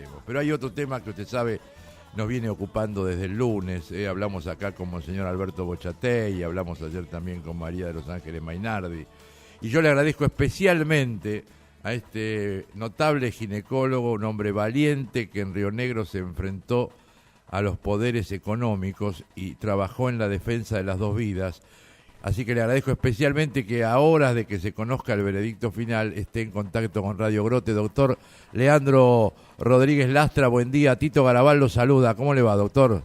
tenemos. Pero hay otro tema que usted sabe nos viene ocupando desde el lunes. Hablamos acá con el señor Alberto Bochatey, hablamos ayer también con María de los Ángeles Mainardi. Y yo le agradezco especialmente a este notable ginecólogo, un hombre valiente que en Río Negro se enfrentó a los poderes económicos y trabajó en la defensa de las dos vidas. Así que le agradezco especialmente que a horas de que se conozca el veredicto final esté en contacto con Radio Grote. Doctor Leandro Rodríguez Lastra, buen día. Tito Garabal lo saluda. ¿Cómo le va, doctor?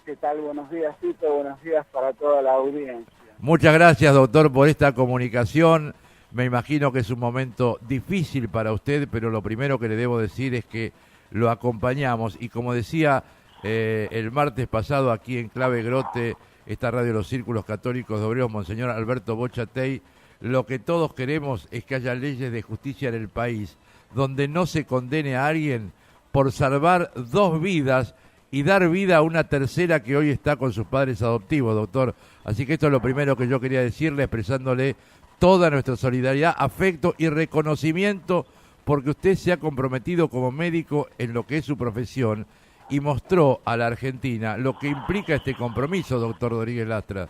¿Qué tal? Buenos días, Tito. Buenos días para toda la audiencia. Muchas gracias, doctor, por esta comunicación. Me imagino que es un momento difícil para usted, pero lo primero que le debo decir es que lo acompañamos. Y como decía el martes pasado aquí en Clave Grote, esta radio de los Círculos Católicos de Obreros, Monseñor Alberto Bochatey, lo que todos queremos es que haya leyes de justicia en el país, donde no se condene a alguien por salvar dos vidas y dar vida a una tercera que hoy está con sus padres adoptivos, doctor. Así que esto es lo primero que yo quería decirle, expresándole toda nuestra solidaridad, afecto y reconocimiento, porque usted se ha comprometido como médico en lo que es su profesión y mostró a la Argentina lo que implica este compromiso, doctor Rodríguez Lastra.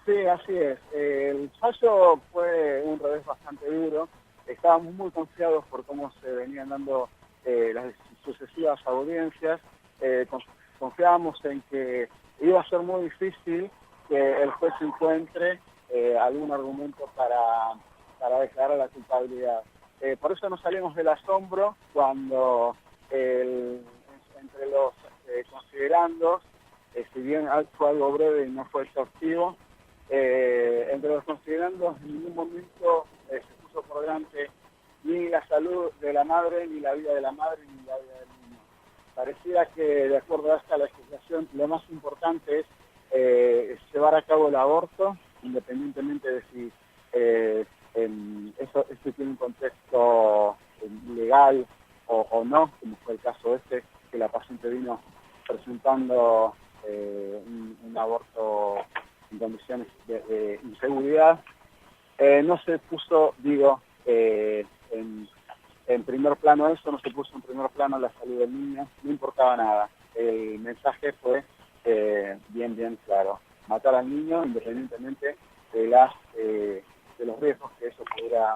Sí, así es. El fallo fue un revés bastante duro. Estábamos muy confiados por cómo se venían dando las sucesivas audiencias. Confiábamos en que iba a ser muy difícil que el juez encuentre algún argumento para declarar la culpabilidad. Por eso nos salimos del asombro cuando entre los considerandos, si bien fue algo breve y no fue exhaustivo, entre los considerandos en ningún momento se puso por delante ni la salud de la madre, ni la vida de la madre, ni la vida del niño. Pareciera que, de acuerdo a esta legislación, lo más importante es llevar a cabo el aborto, independientemente de si esto tiene un contexto legal o no, como fue el caso que la paciente vino presentando un aborto en condiciones de inseguridad. No se puso, en primer plano eso, no se puso en primer plano la salud del niño, no importaba nada. El mensaje fue bien claro: matar al niño independientemente de los riesgos que eso pudiera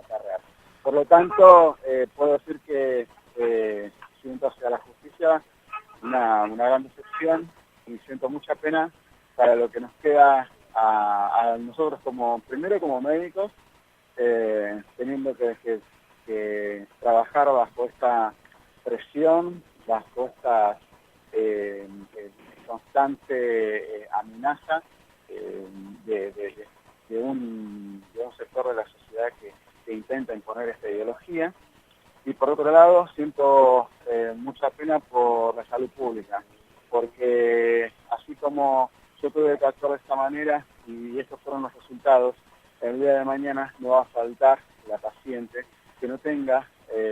acarrear. Por lo tanto, puedo decir que siento hacia la justicia una gran decepción y siento mucha pena para lo que nos queda a nosotros primero como médicos, teniendo que trabajar bajo esta presión, bajo esta constante amenaza de un sector de la sociedad que intenta imponer esta ideología. Y por otro lado, siento mucha pena por la salud pública, porque así como yo tuve que actuar de esta manera y estos fueron los resultados, el día de mañana no va a faltar la paciente que no tenga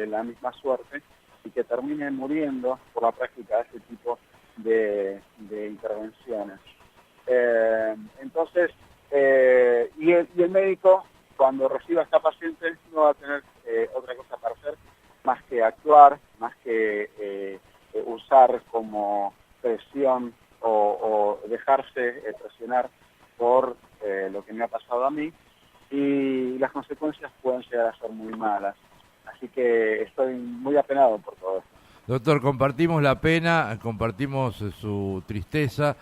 la misma suerte y que termine muriendo por la práctica de este tipo de intervenciones. Entonces, y el médico, cuando reciba a esta paciente, no va a tener otra cosa para hacer más que actuar, más que usar como presión o dejarse presionar por lo que me ha pasado a mí, y las consecuencias pueden llegar a ser muy malas. Así que estoy muy apenado por todo esto. Doctor, compartimos la pena, compartimos su tristeza,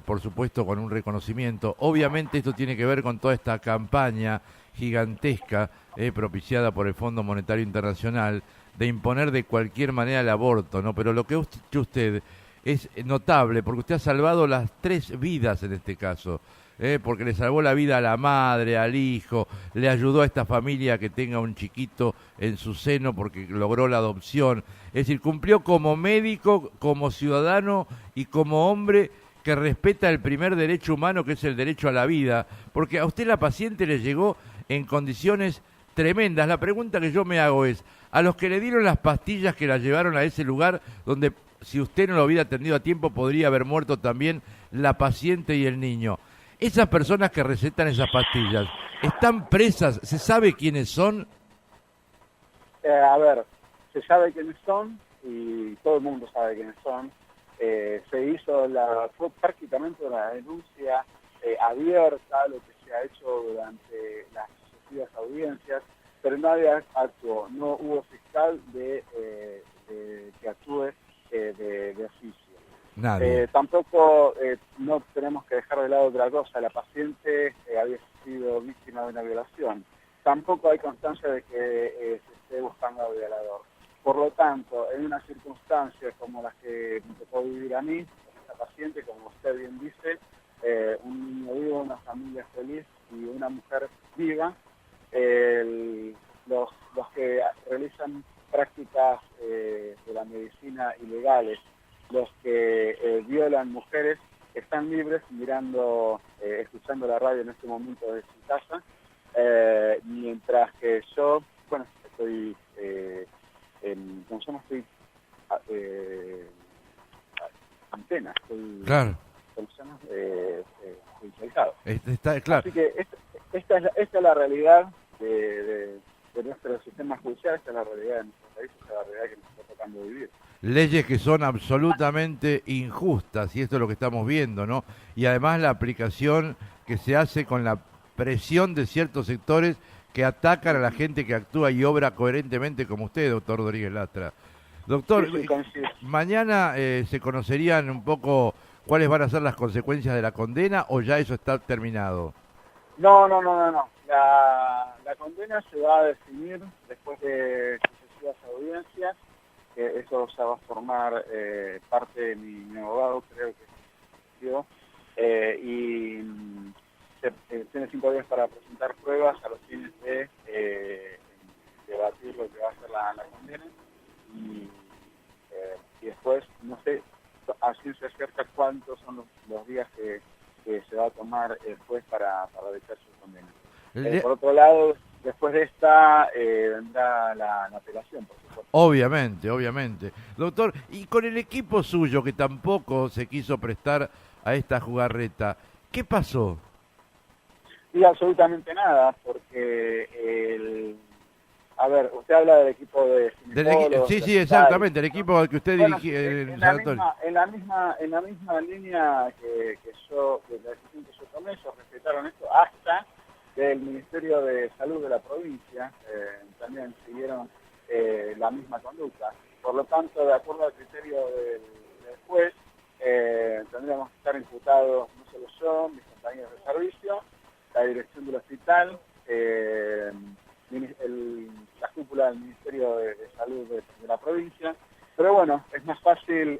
por supuesto con un reconocimiento. Obviamente esto tiene que ver con toda esta campaña gigantesca propiciada por el Fondo Monetario Internacional de imponer de cualquier manera el aborto, ¿no? Pero lo que usted es notable, porque usted ha salvado las 3 vidas en este caso, porque le salvó la vida a la madre, al hijo, le ayudó a esta familia que tenga un chiquito en su seno porque logró la adopción. Es decir, cumplió como médico, como ciudadano y como hombre que respeta el primer derecho humano, que es el derecho a la vida, porque a usted la paciente le llegó en condiciones tremendas. La pregunta que yo me hago es, a los que le dieron las pastillas que la llevaron a ese lugar donde, si usted no lo hubiera atendido a tiempo, podría haber muerto también la paciente y el niño. Esas personas que recetan esas pastillas, ¿están presas? ¿Se sabe quiénes son? A ver, se sabe quiénes son y todo el mundo sabe quiénes son. Fue prácticamente una denuncia abierta, lo que se ha hecho durante las sucesivas audiencias, pero nadie actuó, no hubo fiscal que actúe de oficio. Nadie. Tampoco no tenemos que dejar de lado otra cosa, la paciente había sido víctima de una violación. Tampoco hay constancia de que se esté buscando al violador. Por lo tanto, en una circunstancia como las que me tocó vivir a mí, con esta paciente, como usted bien dice, un niño vivo, una familia feliz y una mujer viva, los que realizan prácticas de la medicina ilegales, los que violan mujeres, están libres escuchando la radio en este momento desde su casa, mientras que yo, bueno, estoy antena, Claro. judicializado. Está claro. Así que esta es la realidad de nuestro sistema judicial, esta es la realidad de nuestro país, esta es la realidad que nos está tocando vivir. Leyes que son absolutamente injustas, y esto es lo que estamos viendo, ¿no? Y además la aplicación que se hace con la presión de ciertos sectores que atacan a la gente que actúa y obra coherentemente como usted, doctor Rodríguez Lastra. Doctor, Sí, mañana se conocerían un poco cuáles van a ser las consecuencias de la condena, o ya eso está terminado. No. La condena se va a definir después de sucesivas audiencias. Eso ya va a formar parte de mi abogado, creo que yo. Tiene 5 días para presentar pruebas a los fines de debatir lo que va a ser la condena. Y después, no sé a ciencia cierta cuántos son los días que se va a tomar el juez para dictar su condena. Por otro lado, después de esta vendrá la apelación, por supuesto. Obviamente. Doctor, y con el equipo suyo que tampoco se quiso prestar a esta jugarreta, ¿qué pasó? Y absolutamente nada, porque a ver, usted habla del equipo de ginecólogos. Sí, exactamente, el equipo al que usted dirigía en la misma línea que la decisión que yo tomé, ellos respetaron esto hasta del Ministerio de Salud de la provincia, también siguieron la misma conducta. Por lo tanto, de acuerdo al criterio del juez, tendríamos que estar imputados no solo yo, mis compañeros de servicio, la dirección del hospital, la cúpula del Ministerio de Salud de la provincia. Pero bueno, es más fácil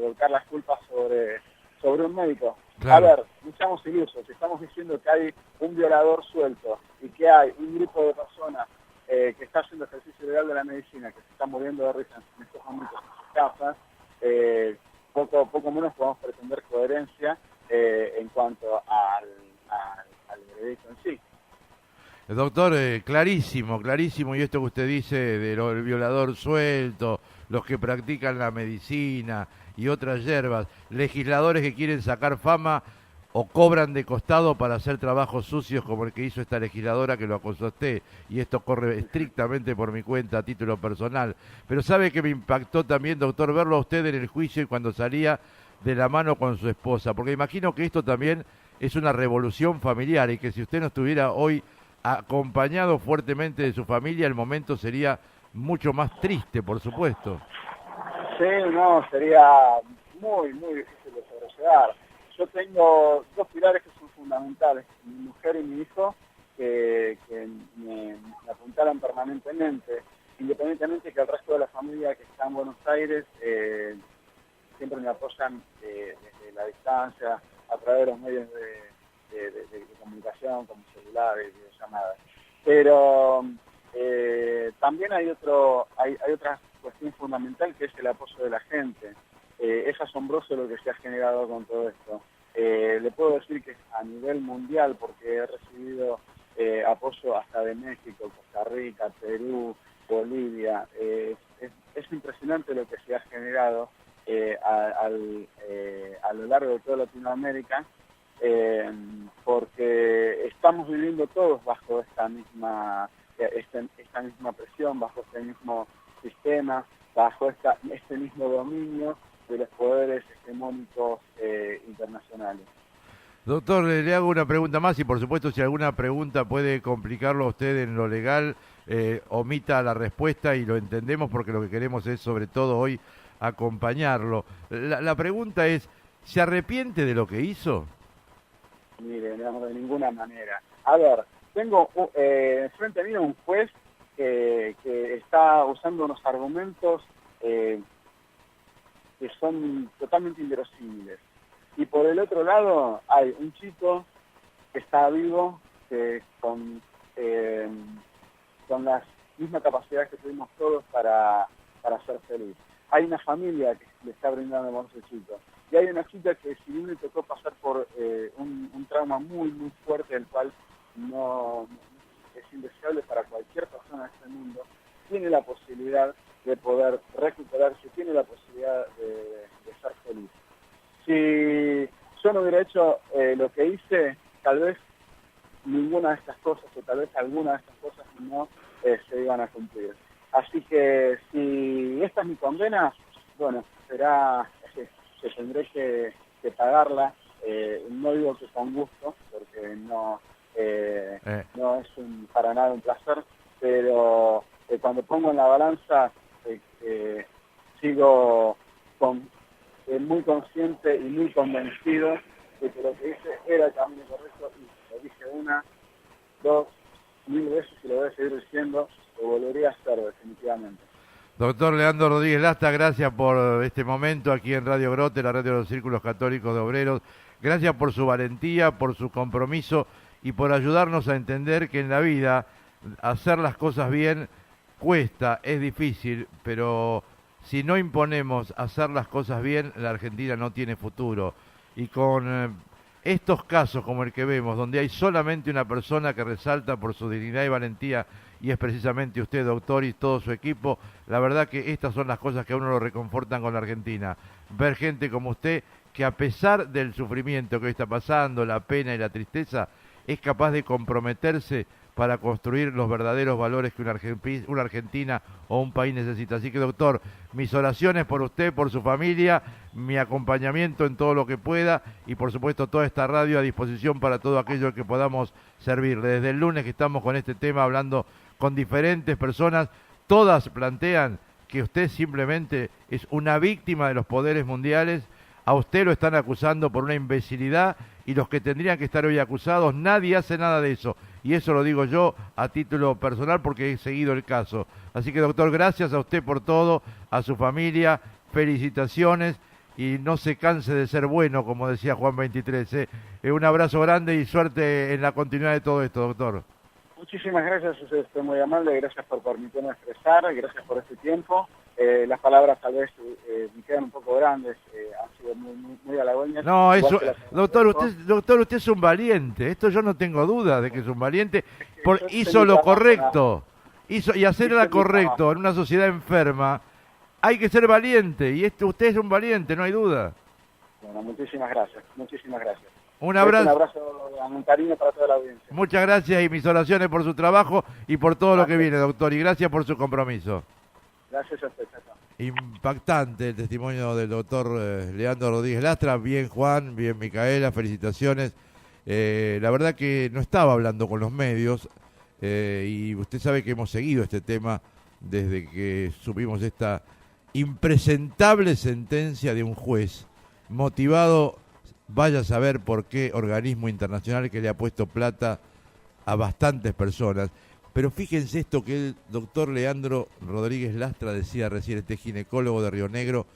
volcar las culpas sobre un médico. Claro. A ver, no seamos ilusos, si estamos diciendo que hay un violador suelto y que hay un grupo de personas que está haciendo ejercicio ilegal de la medicina, que se están muriendo de risa en estos momentos en sus casas, poco menos podemos pretender coherencia en cuanto al veredicto en sí. Doctor, clarísimo, y esto que usted dice del violador suelto, los que practican la medicina y otras hierbas, legisladores que quieren sacar fama o cobran de costado para hacer trabajos sucios como el que hizo esta legisladora que lo acusó a usted, y esto corre estrictamente por mi cuenta a título personal. Pero ¿sabe que me impactó también, doctor, verlo a usted en el juicio y cuando salía de la mano con su esposa? Porque imagino que esto también es una revolución familiar y que si usted no estuviera hoy acompañado fuertemente de su familia, el momento sería mucho más triste, por supuesto. Sí, no, sería muy difícil de sobrellevar. Yo tengo 2 pilares que son fundamentales, mi mujer y mi hijo, que me apuntaron permanentemente, independientemente que el resto de la familia que está en Buenos Aires siempre me apoyan desde la distancia, a través de los medios de comunicación, como celulares, videollamadas. Pero también hay otra cuestión fundamental, que es el apoyo de la gente. Es asombroso lo que se ha generado con todo esto. Le puedo decir que a nivel mundial, porque he recibido apoyo hasta de México, Costa Rica, Perú, Bolivia. Es impresionante lo que se ha generado a lo largo de toda Latinoamérica, porque estamos viviendo todos bajo esta misma presión, bajo este mismo sistema, bajo este mismo dominio de los poderes hegemónicos internacionales. Doctor, le hago una pregunta más y por supuesto si alguna pregunta puede complicarlo a usted en lo legal, omita la respuesta y lo entendemos porque lo que queremos es sobre todo hoy acompañarlo. La pregunta es, ¿se arrepiente de lo que hizo? Mire, no, de ninguna manera. A ver, tengo frente a mí un juez que está usando unos argumentos que son totalmente inverosímiles. Y por el otro lado hay un chico que está vivo, que con las mismas capacidades que tuvimos todos para ser feliz. Hay una familia que le está brindando amor a ese chico. Y hay una chica que si bien le tocó pasar por un trauma muy, muy fuerte, el cual no es indeseable para cualquier persona de este mundo, tiene la posibilidad de poder recuperarse, tiene la posibilidad de ser feliz. Si yo no hubiera hecho lo que hice, tal vez ninguna de estas cosas, o tal vez alguna de estas cosas no se iban a cumplir. Así que si esta es mi condena, bueno, será que tendré que pagarla, no digo que con gusto, porque no es para nada un placer, pero cuando pongo en la balanza, sigo muy consciente y muy convencido de que lo que hice era el camino correcto y lo dije 1, 2, 1000 veces y lo voy a seguir diciendo, lo volvería a hacer definitivamente. Doctor Leandro Rodríguez Lastra, gracias por este momento aquí en Radio Grote, la radio de los Círculos Católicos de Obreros. Gracias por su valentía, por su compromiso y por ayudarnos a entender que en la vida hacer las cosas bien cuesta, es difícil, pero si no imponemos hacer las cosas bien, la Argentina no tiene futuro. Y con estos casos como el que vemos, donde hay solamente una persona que resalta por su dignidad y valentía, y es precisamente usted, doctor, y todo su equipo, la verdad que estas son las cosas que a uno lo reconfortan con la Argentina. Ver gente como usted que a pesar del sufrimiento que hoy está pasando, la pena y la tristeza, es capaz de comprometerse para construir los verdaderos valores que una Argentina o un país necesita. Así que, doctor, mis oraciones por usted, por su familia, mi acompañamiento en todo lo que pueda y, por supuesto, toda esta radio a disposición para todo aquello que podamos servirle. Desde el lunes que estamos con este tema hablando con diferentes personas, todas plantean que usted simplemente es una víctima de los poderes mundiales. A usted lo están acusando por una imbecilidad y los que tendrían que estar hoy acusados, nadie hace nada de eso. Y eso lo digo yo a título personal porque he seguido el caso. Así que, doctor, gracias a usted por todo, a su familia, felicitaciones y no se canse de ser bueno, como decía Juan 23. Un abrazo grande y suerte en la continuidad de todo esto, doctor. Muchísimas gracias, estoy muy amable, gracias por permitirme expresar, gracias por este tiempo. Las palabras tal vez me quedan un poco grandes, han sido muy halagüeñas. No, eso, doctor, usted es un valiente, esto yo no tengo duda de que es un valiente, hizo lo correcto, y hacerla correcto en una sociedad enferma, hay que ser valiente, y usted es un valiente, no hay duda. Bueno, muchísimas gracias, muchísimas gracias. Un abrazo un cariño para toda la audiencia. Muchas gracias y mis oraciones por su trabajo y por todo lo que viene, doctor, y gracias por su compromiso. Gracias a usted. Impactante el testimonio del doctor Leandro Rodríguez Lastra. Bien Juan, bien Micaela, felicitaciones. La verdad que no estaba hablando con los medios y usted sabe que hemos seguido este tema desde que supimos esta impresentable sentencia de un juez motivado, vaya a saber por qué organismo internacional que le ha puesto plata a bastantes personas. Pero fíjense esto que el doctor Leandro Rodríguez Lastra decía recién, este ginecólogo de Río Negro,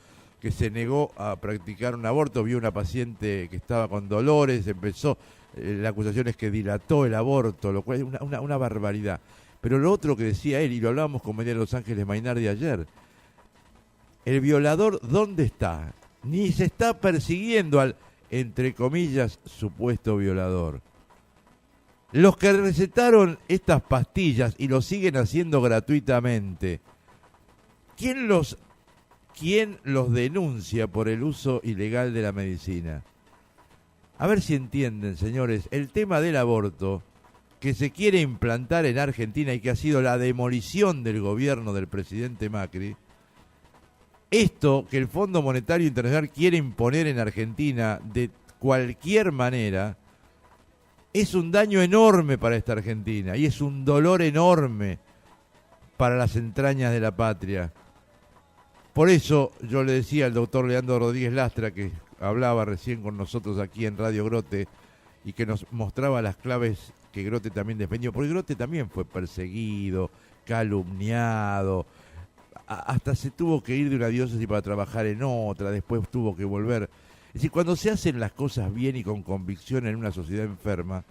que se negó a practicar un aborto, vio una paciente que estaba con dolores, empezó, la acusación es que dilató el aborto, lo cual es una barbaridad. Pero lo otro que decía él, y lo hablábamos con María de Los Ángeles Mainardi ayer, el violador, ¿dónde está? Ni se está persiguiendo al, entre comillas, supuesto violador. Los que recetaron estas pastillas y lo siguen haciendo gratuitamente, ¿quién los denuncia por el uso ilegal de la medicina? A ver si entienden, señores, el tema del aborto que se quiere implantar en Argentina y que ha sido la demolición del gobierno del presidente Macri, esto que el Fondo Monetario Internacional quiere imponer en Argentina de cualquier manera, es un daño enorme para esta Argentina y es un dolor enorme para las entrañas de la patria. Por eso yo le decía al doctor Leandro Rodríguez Lastra, que hablaba recién con nosotros aquí en Radio Grote y que nos mostraba las claves que Grote también defendió, porque Grote también fue perseguido, calumniado, hasta se tuvo que ir de una diócesis para trabajar en otra, después tuvo que volver. Es decir, cuando se hacen las cosas bien y con convicción en una sociedad enferma,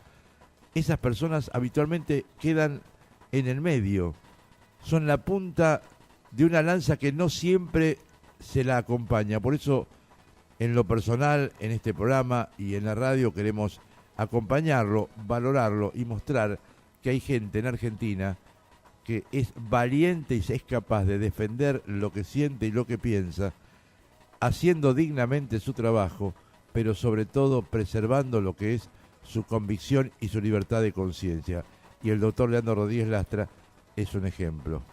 esas personas habitualmente quedan en el medio, son la punta de una lanza que no siempre se la acompaña. Por eso, en lo personal, en este programa y en la radio queremos acompañarlo, valorarlo y mostrar que hay gente en Argentina que es valiente y es capaz de defender lo que siente y lo que piensa, haciendo dignamente su trabajo, pero sobre todo preservando lo que es su convicción y su libertad de conciencia. Y el doctor Leandro Rodríguez Lastra es un ejemplo.